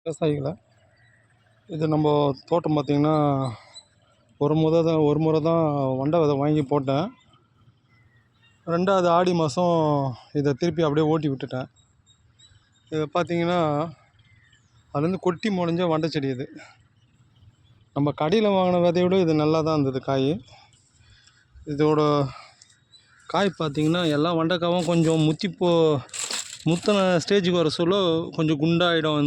விவசாயிகளை இது நம்ம தோட்டம் பார்த்திங்கன்னா ஒரு முறை தான் வண்டை விதை வாங்கி போட்டேன். 2வது ஆடி மாதம் இதை திருப்பி அப்படியே ஓட்டி விட்டுட்டேன். இதை பார்த்திங்கன்னா அதுலேருந்து கொட்டி முளைஞ்ச வண்டை செடி இது. நம்ம கடையில் வாங்கின விதையை விட இது நல்லா தான் இருந்தது காய். இதோட காய் பார்த்திங்கன்னா எல்லா வெண்டைக்காவும் கொஞ்சம் முத்தின ஸ்டேஜுக்கு வர சொல்ல கொஞ்சம் குண்டாகிடும்.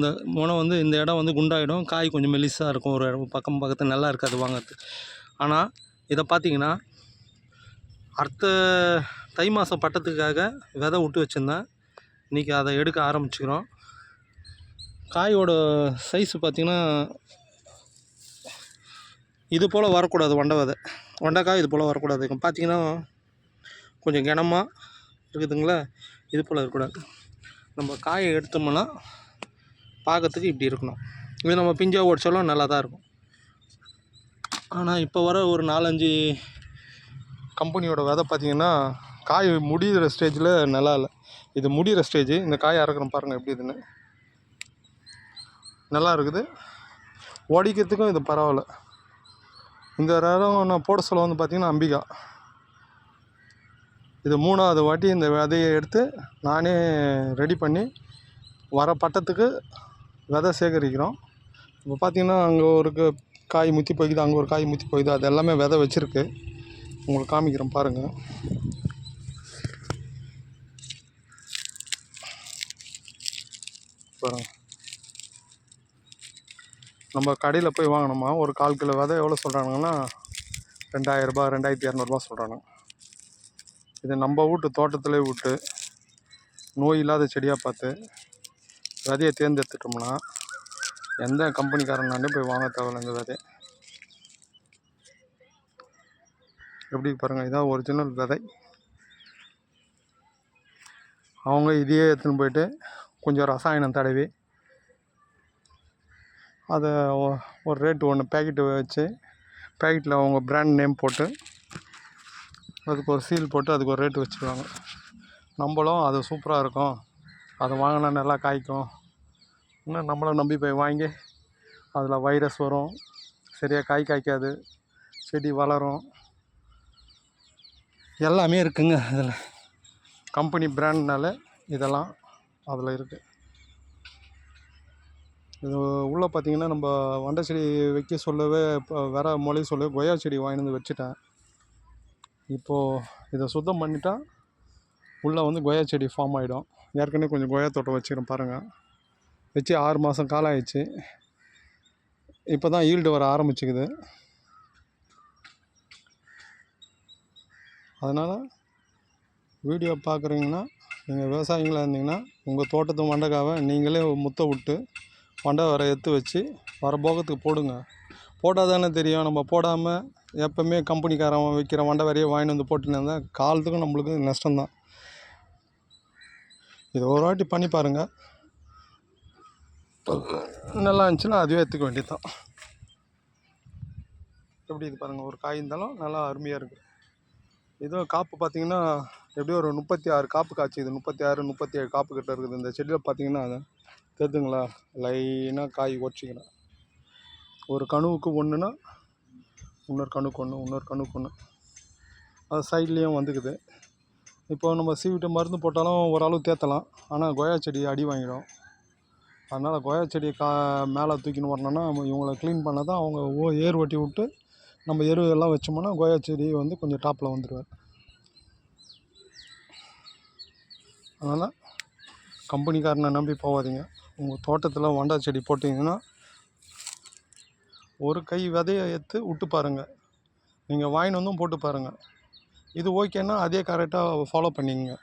இந்த இடம் வந்து குண்டாகிடும். காய் கொஞ்சம் மெலிசாக இருக்கும். ஒரு பக்கத்தில் நல்லா இருக்காது வாங்கிறது. ஆனால் இதை பார்த்திங்கன்னா அடுத்த தை மாதம் பட்டத்துக்காக விதை விட்டு வச்சுருந்தேன். இன்றைக்கி அதை எடுக்க ஆரம்பிச்சுக்கிறோம். காயோட சைஸு பார்த்திங்கன்னா இது போல் வரக்கூடாது. வெண்டைக்காய் இது போல் வரக்கூடாது. பார்த்திங்கன்னா கொஞ்சம் கனமாக இருக்குதுங்களா, இது போல் இருக்கக்கூடாது. நம்ம காயை எடுத்தோம்னா பார்க்கறதுக்கு இப்படி இருக்கணும். இது நம்ம பிஞ்சாக ஓடிச்சாலும் நல்லா தான் இருக்கும். ஆனால் இப்போ வர ஒரு 4-5 கம்பெனியோட விதை பார்த்திங்கன்னா காய் முடிகிற ஸ்டேஜில் நல்லா இல்லை. இது முடிகிற ஸ்டேஜ். இந்த காயை அறுக்கிறோம் பாருங்கள் எப்படி இதுன்னு. நல்லா இருக்குது. உடைக்கிறதுக்கும் இது பரவாயில்ல. இந்த ரகம் நான் போட சொல்ல வந்து பார்த்திங்கன்னா அம்பிகா. இது 3வது வாட்டி இந்த விதையை எடுத்து நானே ரெடி பண்ணி வர பட்டத்துக்கு விதை சேகரிக்கிறோம். இப்போ பார்த்திங்கன்னா அங்கே ஒரு காய் முத்தி போய்க்குது, அங்கே ஒரு காய் முத்தி போய்க்குது. அது எல்லாமே விதை வச்சுருக்கு. உங்களுக்கு காமிக்கிறேன் பாருங்கள். பாருங்கள், நம்ம கடையில் போய் வாங்கினோமா ஒரு 1/4 கிலோ விதை எவ்வளோ சொல்கிறானுங்கன்னா 2000 ரூபாய் 2200 சொல்கிறானுங்க. இது நம்ம வீட்டு தோட்டத்திலே விட்டு நோய் இல்லாத செடியாக பார்த்து விதையை தேர்ந்தெடுத்துட்டோம்னா எந்த கம்பெனிக்காரனாலே போய் வாங்க தேவையில்ல. இந்த விதை எப்படி பாருங்கள், இதான் ஒரிஜினல் விதை. அவங்க இதையே எடுத்துன்னு போயிட்டு கொஞ்சம் ரசாயனம் தடவி அதை ஒரு ரேட்டு ஒன்று பேக்கெட்டு வச்சு பேக்கெட்டில் அவங்க பிராண்ட் நேம் போட்டு அதுக்கு ஒரு சீல் போட்டு அதுக்கு ஒரு ரேட்டு வச்சுருவாங்க. நம்மளும் அது சூப்பராக இருக்கும், அதை வாங்கினா நல்லா காய்க்கும், இன்னும் நம்மளை நம்பி போய் வாங்கி அதில் வைரஸ் வரும், சரியாக காய்க்காது, செடி வளரும், எல்லாமே இருக்குங்க. அதில் கம்பெனி பிராண்ட்னால இதெல்லாம் அதில் இருக்குது. இது உள்ளே பார்த்திங்கன்னா நம்ம வண்டை செடி வைக்க சொல்லவே இப்போ வேற முளை சொல்ல கொய்யா செடி வாங்கிட்டு வந்து வச்சுட்டேன். இப்போது இதை சுத்தம் பண்ணிட்டா உள்ளே வந்து கொய்யா செடி ஃபார்ம் ஆகிடும். ஏற்கனவே கொஞ்சம் கொய்யா தோட்டம் வச்சுக்கிறேன் பாருங்கள். வச்சு 6 மாதம் காலம் ஆயிடுச்சு. இப்போ தான் ஈல்டு வர ஆரம்பிச்சுக்குது. அதனால் வீடியோ பார்க்குறீங்கன்னா நீங்கள் விவசாயிங்களாக இருந்தீங்கன்னா உங்கள் தோட்டத்து வெண்டைக்காவை நீங்களே முத்த விட்டு வண்டை வர எடுத்து வச்சு வர போகத்துக்கு போடுங்க. போட்டால் தானே தெரியும். நம்ம போடாமல் எப்போவுமே கம்பெனிக்காரன் விற்கிற வண்டை வரையே வாங்கிட்டு வந்து போட்டுன்னு இருந்தால் காலத்துக்கும் நம்மளுக்கு நஷ்டம்தான். இது ஒரு வாட்டி பண்ணி பாருங்கள். நல்லா இருந்துச்சுன்னா அதுவே எடுத்துக்க வேண்டியது தான். எப்படி இது பாருங்கள், ஒரு காய் இருந்தாலும் நல்லா அருமையாக இருக்குது. இதுவும் காப்பு பார்த்திங்கன்னா எப்படியும் ஒரு 36 காப்பு காய்ச்சிது. 36 37 காப்பு கிட்ட இருக்குது. இந்த செடியில் பார்த்திங்கன்னா தெரியுதுங்களா, லைனாக காய் ஒடிச்சிக்கிறேன். ஒரு கணுவுக்கு ஒன்றுனா இன்னொரு கணுக்கு ஒன்று அது சைட்லேயும் வந்துக்குது. இப்போ நம்ம சீவிட்டு மருந்து போட்டாலும் ஓரளவு தேற்றலாம். ஆனால் கொய்யா செடி அடி வாங்கிடும். அதனால் கொய்யா செடியை மேலே தூக்கின்னு வரணுன்னா இவங்களை க்ளீன் பண்ண தான் அவங்க ஏர் ஓட்டி விட்டு நம்ம எரு எல்லாம் வச்சோம்னா கொய்யா செடி வந்து கொஞ்சம் டாப்பில் வந்துடுவார். அதனால் கம்பெனிக்காரனை நம்பி போகாதீங்க. உங்கள் தோட்டத்தில் வண்டை செடி போட்டிங்கன்னா ஒரு கை விதையை எடுத்து விட்டு பாருங்கள். நீங்கள் வாங்கின்னு வந்தும் போட்டு பாருங்கள். இது ஓகேன்னா அதே கரெக்டாக ஃபாலோ பண்ணிக்கங்க.